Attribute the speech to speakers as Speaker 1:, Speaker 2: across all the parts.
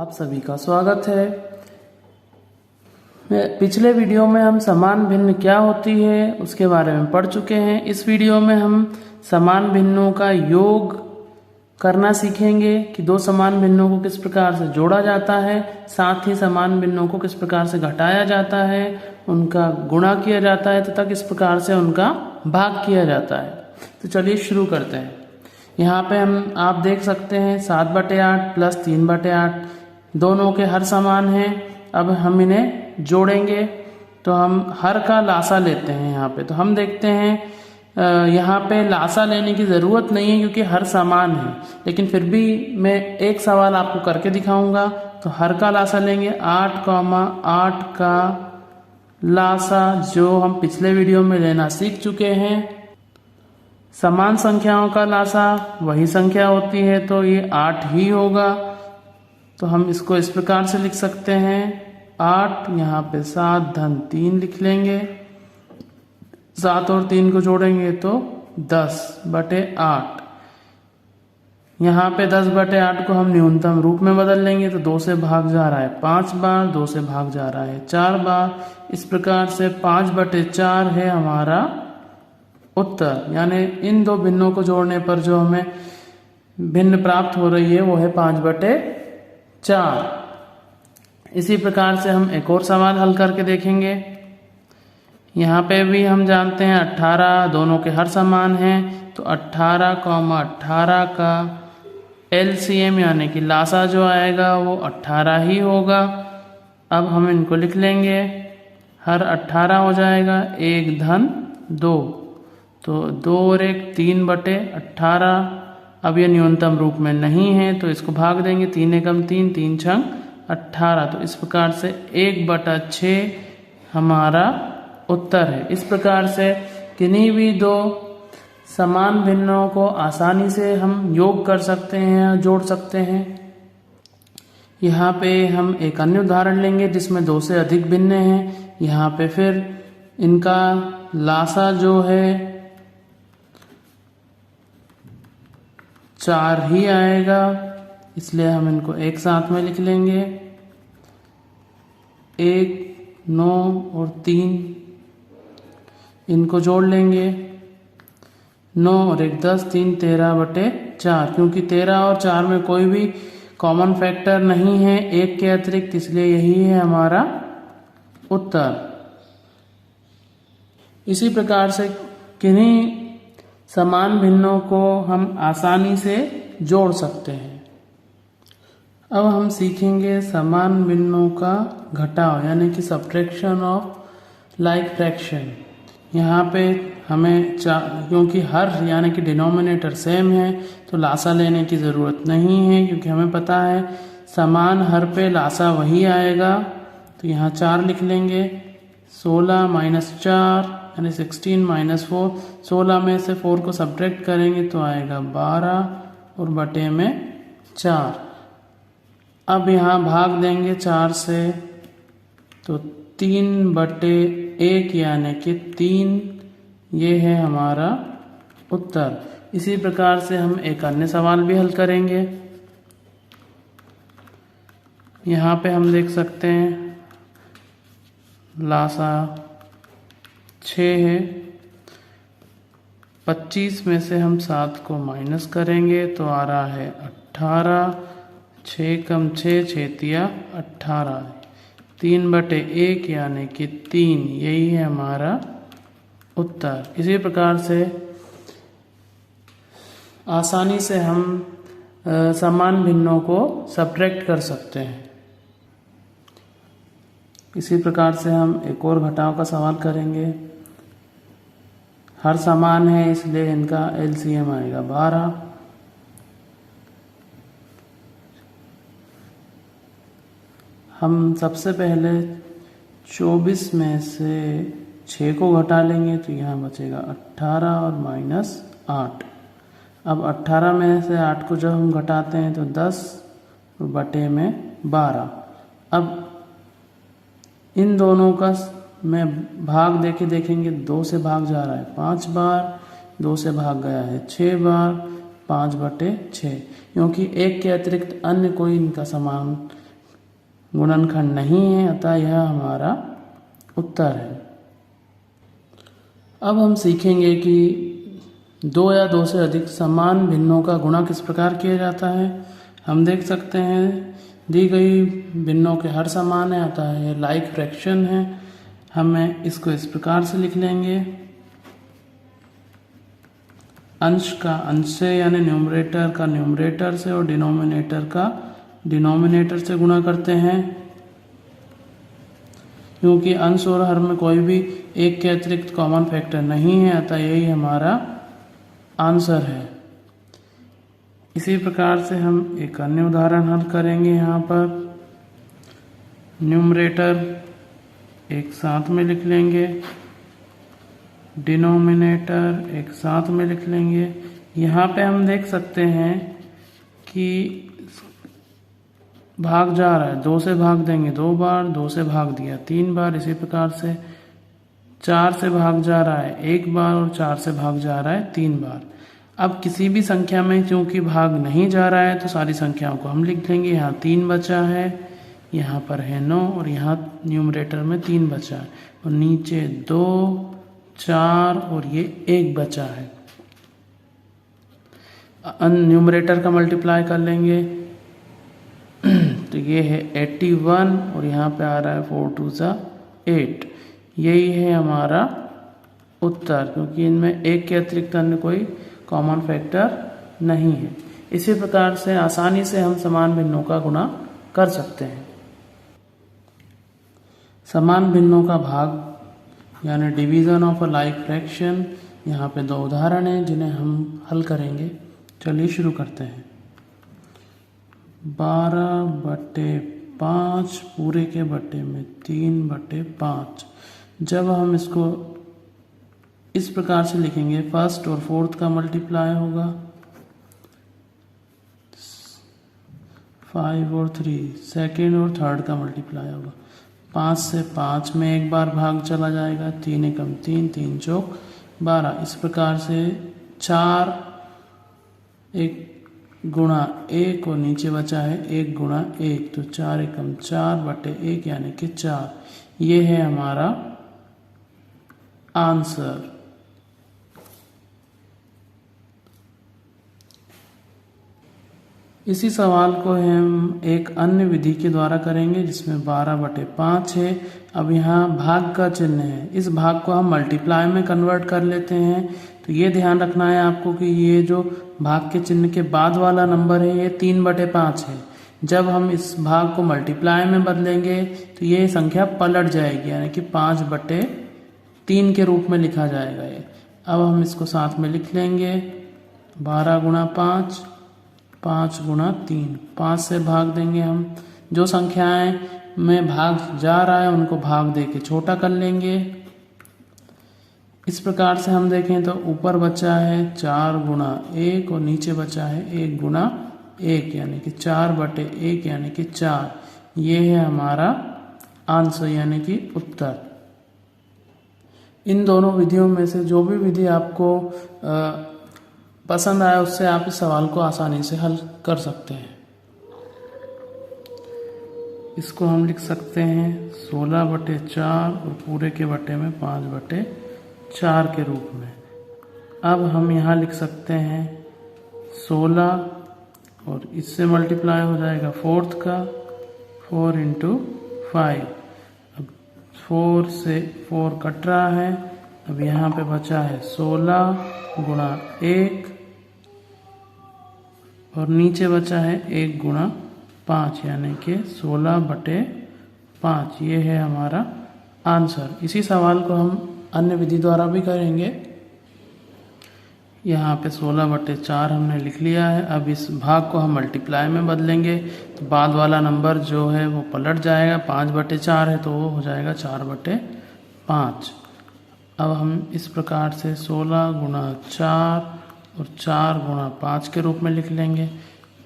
Speaker 1: आप सभी का स्वागत है। पिछले वीडियो में हम समान भिन्न क्या होती है उसके बारे में पढ़ चुके हैं। इस वीडियो में हम समान भिन्नों का योग करना सीखेंगे कि दो समान भिन्नों को किस प्रकार से जोड़ा जाता है, साथ ही समान भिन्नों को किस प्रकार से घटाया जाता है, उनका गुणा किया जाता है तथा किस प्रकार से उनका भाग किया जाता है। तो चलिए शुरू करते हैं। यहाँ पे आप देख सकते हैं 7/8 प्लस 3/8 दोनों के हर समान हैं। अब हम इन्हें जोड़ेंगे तो हम हर का लासा लेते हैं। यहाँ पे तो हम देखते हैं यहाँ पे लासा लेने की ज़रूरत नहीं है क्योंकि हर समान है, लेकिन फिर भी मैं एक सवाल आपको करके दिखाऊंगा। तो हर का लासा लेंगे 8,8 का लासा जो हम पिछले वीडियो में लेना सीख चुके हैं। समान संख्याओं का लासा वही संख्या होती है तो ये 8 ही होगा। तो हम इसको इस प्रकार से लिख सकते हैं 8, यहाँ पे 7 धन 3 लिख लेंगे। 7 और 3 को जोड़ेंगे तो 10/8। यहाँ पे 10/8 को हम न्यूनतम रूप में बदल लेंगे तो 2 से भाग जा रहा है 5 बार, 2 से भाग जा रहा है 4 बार। इस प्रकार से 5/4 है हमारा उत्तर। यानी इन दो भिन्नों को जोड़ने पर जो हमें भिन्न प्राप्त हो रही है वो है 5/4। इसी प्रकार से हम एक और सवाल हल करके देखेंगे। यहाँ पे भी हम जानते हैं 18 दोनों के हर समान हैं तो 18,18 का LCM यानी कि लासा जो आएगा वो 18 ही होगा। अब हम इनको लिख लेंगे, हर 18 हो जाएगा, 1 धन 2 तो 2 और 1 3/18। अब ये न्यूनतम रूप में नहीं है तो इसको भाग देंगे, 3 एकम 3, 3 छंग 18। तो इस प्रकार से 1/6 हमारा उत्तर है। इस प्रकार से किन्हीं भी दो समान भिन्नों को आसानी से हम योग कर सकते हैं, जोड़ सकते हैं। यहाँ पे हम एक अन्य उदाहरण लेंगे जिसमें 2 से अधिक भिन्न हैं। यहाँ पे फिर इनका लासा जो है 4 ही आएगा, इसलिए हम इनको एक साथ में लिख लेंगे। 1, 9 और 3 इनको जोड़ लेंगे, 9 और 1 10, 3 13/4। क्योंकि 13 और 4 में कोई भी कॉमन फैक्टर नहीं है 1 के अतिरिक्त, इसलिए यही है हमारा उत्तर। इसी प्रकार से किन्हीं समान भिन्नों को हम आसानी से जोड़ सकते हैं। अब हम सीखेंगे समान भिन्नों का घटाव यानी कि सब्ट्रैक्शन ऑफ लाइक फ्रैक्शन। यहाँ पे हमें क्योंकि हर यानी कि डिनोमिनेटर सेम है तो लासा लेने की ज़रूरत नहीं है, क्योंकि हमें पता है समान हर पे लासा वही आएगा। तो यहाँ 4 लिख लेंगे, 16 - 4 यानी 16 - 4। 16 में से 4 को सब्ट्रैक्ट करेंगे तो आएगा 12 और बटे में 4। अब यहाँ भाग देंगे 4 से तो 3/1 यानी कि 3 ये है हमारा उत्तर। इसी प्रकार से हम एक अन्य सवाल भी हल करेंगे। यहाँ पे हम देख सकते हैं लासा 6 है। 25 में से हम 7 को माइनस करेंगे तो आ रहा है 18। 6 कम 6, 6 तिया 18। 3/1 यानी कि 3 यही है हमारा उत्तर। इसी प्रकार से आसानी से हम समान भिन्नों को सब्ट्रैक्ट कर सकते हैं। इसी प्रकार से हम एक और घटाव का सवाल करेंगे। हर समान है इसलिए इनका LCM आएगा 12। हम सबसे पहले 24 में से 6 को घटा लेंगे तो यहाँ बचेगा 18 और -8। अब 18 में से 8 को जब हम घटाते हैं तो 10 और बटे में 12। अब इन दोनों का में भाग देखेंगे 2 से भाग जा रहा है 5 बार, 2 से भाग गया है 6 बार, 5/6। क्योंकि 1 के अतिरिक्त अन्य कोई इनका समान गुणनखंड नहीं है, अतः यह हमारा उत्तर है। अब हम सीखेंगे कि दो या दो से अधिक समान भिन्नों का गुणा किस प्रकार किया जाता है। हम देख सकते हैं दी गई भिन्नों के हर समान है, अतः यह लाइक फ्रैक्शन है। हमें इसको इस प्रकार से लिख लेंगे, अंश का अंश से यानी न्यूमरेटर का न्यूमरेटर से और डिनोमिनेटर का डिनोमिनेटर से गुणा करते हैं। क्योंकि अंश और हर में कोई भी एक के अतिरिक्त कॉमन फैक्टर नहीं है, अतः यही हमारा आंसर है। इसी प्रकार से हम एक अन्य उदाहरण हल करेंगे। यहाँ पर न्यूमरेटर एक साथ में लिख लेंगे, डिनोमिनेटर एक साथ में लिख लेंगे। यहाँ पे हम देख सकते हैं कि भाग जा रहा है, 2 से भाग देंगे 2 बार, 2 से भाग दिया 3 बार, इसी प्रकार से 4 से भाग जा रहा है 1 बार और 4 से भाग जा रहा है 3 बार। अब किसी भी संख्या में क्योंकि भाग नहीं जा रहा है तो सारी संख्याओं को हम लिख लेंगे। यहाँ 3 बचा है, यहाँ पर है 9 और यहाँ न्यूमरेटर में 3 बचा है और नीचे 2 4 और ये 1 बचा है। न्यूमरेटर का मल्टीप्लाई कर लेंगे तो ये है 81 और यहाँ पे आ रहा है 4 2 8। यही है हमारा उत्तर, क्योंकि इनमें एक के अतिरिक्त अन्य कोई कॉमन फैक्टर नहीं है। इसी प्रकार से आसानी से हम समान भिन्नों का गुणा कर सकते हैं। समान भिन्नों का भाग यानी division of a like fraction. यहाँ पे 2 उदाहरण हैं जिन्हें हम हल करेंगे। चलिए शुरू करते हैं। 12/5 पूरे के बटे में 3/5। जब हम इसको इस प्रकार से लिखेंगे, फर्स्ट और फोर्थ का मल्टीप्लाई होगा 5 और 3, सेकेंड और थर्ड का मल्टीप्लाई होगा 5 से 5 में 1 बार भाग चला जाएगा, 3 एकम 3, 3 चौक 12। इस प्रकार से 4 1 गुणा 1 और नीचे बचा है 1 गुणा 1, तो 4 एकम 4/1 यानी कि 4। ये है हमारा आंसर। इसी सवाल को हम एक अन्य विधि के द्वारा करेंगे जिसमें 12/5 है। अब यहाँ भाग का चिन्ह है, इस भाग को हम मल्टीप्लाई में कन्वर्ट कर लेते हैं। तो ये ध्यान रखना है आपको कि ये जो भाग के चिन्ह के बाद वाला नंबर है ये 3/5 है। जब हम इस भाग को मल्टीप्लाई में बदलेंगे तो ये संख्या पलट जाएगी, यानी कि 5/3 के रूप में लिखा जाएगा ये। अब हम इसको साथ में लिख लेंगे, 12 गुणा 5, 5 गुणा 3। 5 से भाग देंगे हम, जो संख्याएं में भाग जा रहा है उनको भाग दे के छोटा कर लेंगे। इस प्रकार से हम देखें तो ऊपर बचा है 4 गुणा 1 और नीचे बचा है 1 गुणा 1 यानी कि 4/1 यानी कि 4। ये है हमारा आंसर यानी कि उत्तर। इन दोनों विधियों में से जो भी विधि आपको पसंद आया उससे आप इस सवाल को आसानी से हल कर सकते हैं। इसको हम लिख सकते हैं 16/4 और पूरे के बटे में 5/4 के रूप में। अब हम यहाँ लिख सकते हैं 16 और इससे मल्टीप्लाई हो जाएगा फोर्थ का 4 × 5। अब 4 से 4 कट रहा है, अब यहाँ पे बचा है 16 गुणा 1 और नीचे बचा है 1 गुणा 5 यानी कि 16/5। ये है हमारा आंसर। इसी सवाल को हम अन्य विधि द्वारा भी करेंगे। यहाँ पे 16/4 हमने लिख लिया है। अब इस भाग को हम मल्टीप्लाई में बदलेंगे तो बाद वाला नंबर जो है वो पलट जाएगा। 5/4 है तो वो हो जाएगा 4/5। अब हम इस प्रकार से 16 गुणा 4 और 4 गुणा 5 के रूप में लिख लेंगे।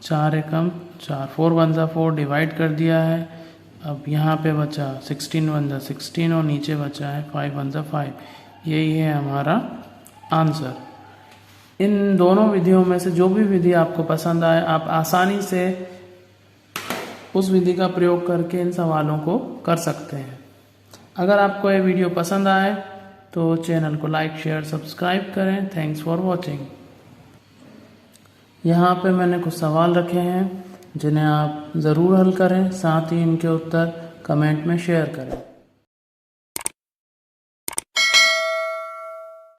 Speaker 1: 4 एकम 4, 4 1 जा 4 डिवाइड कर दिया है। अब यहाँ पे बचा 16 1 जा 16 और नीचे बचा है 5 1 जा 5। यही है हमारा आंसर। इन दोनों विधियों में से जो भी विधि आपको पसंद आए आप आसानी से उस विधि का प्रयोग करके इन सवालों को कर सकते हैं। अगर आपको ये वीडियो पसंद आए तो चैनल को लाइक शेयर सब्सक्राइब करें। Thanks for watching. यहाँ पे मैंने कुछ सवाल रखे हैं जिन्हें आप ज़रूर हल करें, साथ ही इनके उत्तर कमेंट में शेयर करें।